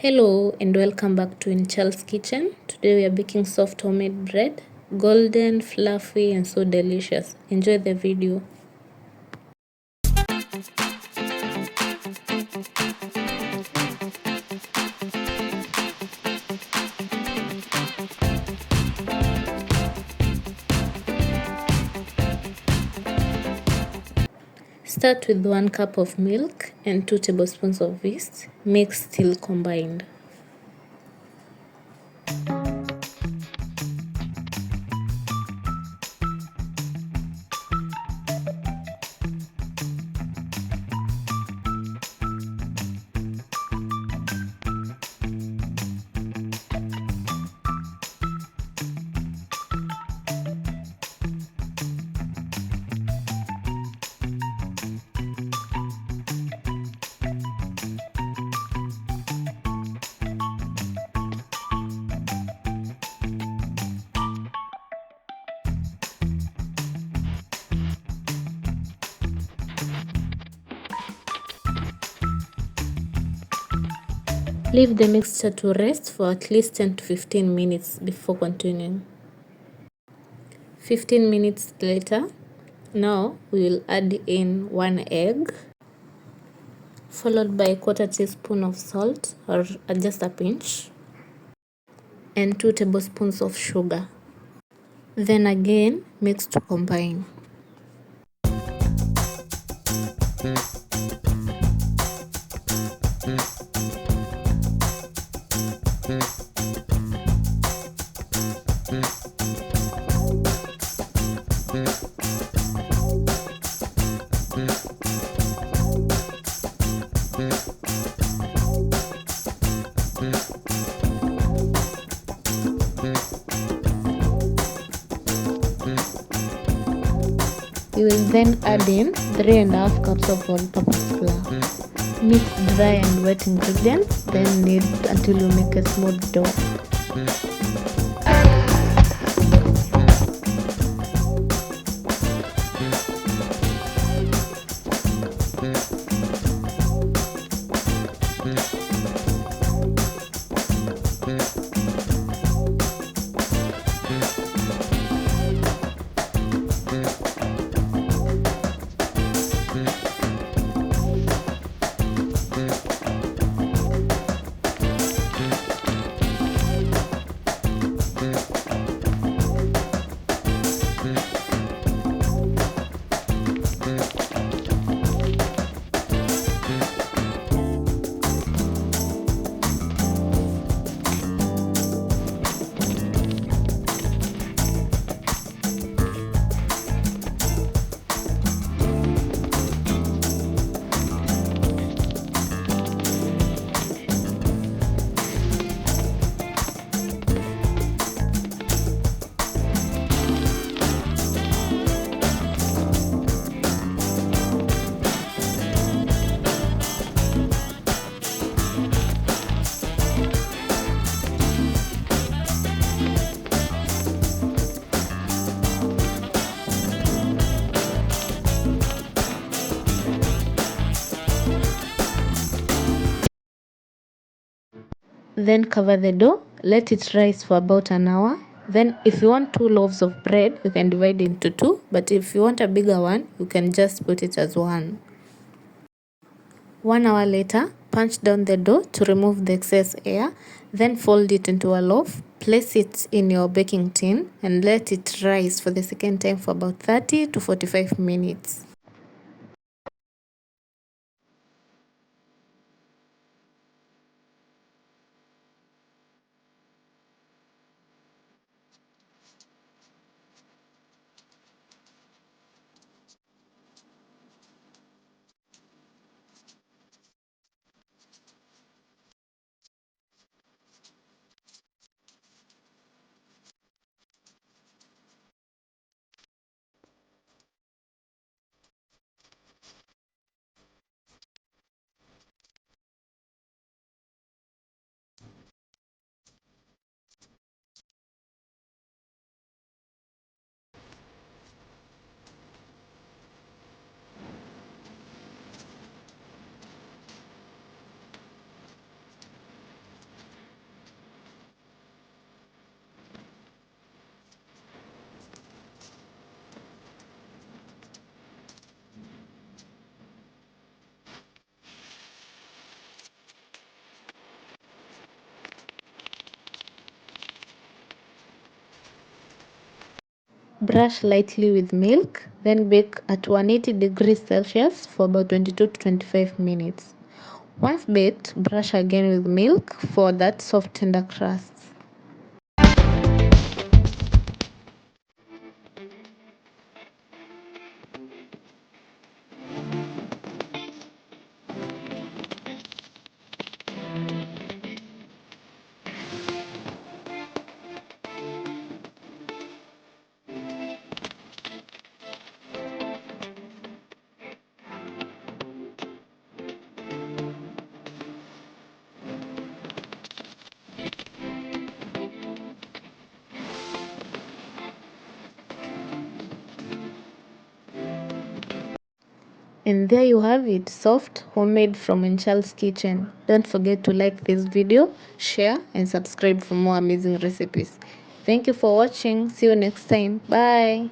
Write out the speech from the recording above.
Hello and welcome back to Winn Charles Kitchen. Today we are baking soft homemade bread, golden, fluffy and so delicious. Enjoy the video. Start with 1 cup of milk and 2 tablespoons of yeast, mix till combined. Leave the mixture to rest for at least 10 to 15 minutes before continuing. 15 minutes later, now we will add in 1 egg, followed by a 1/4 teaspoon of salt or just a pinch, and 2 tablespoons of sugar. Then again mix to combine. You will then add in 3.5 cups of all-purpose flour. Mix dry and wet ingredients, then knead until you make a smooth dough. Then cover the dough, let it rise for about an hour. Then if you want 2 loaves of bread, you can divide into 2, but if you want a bigger one, you can just put it as 1. 1 hour later, punch down the dough to remove the excess air, then fold it into a loaf, place it in your baking tin and let it rise for the second time for about 30 to 45 minutes. Brush lightly with milk, then bake at 180 degrees Celsius for about 22 to 25 minutes. Once baked, brush again with milk for that soft tender crust. And there you have it, soft, homemade from Winn Charles Kitchen. Don't forget to like this video, share and subscribe for more amazing recipes. Thank you for watching. See you next time. Bye.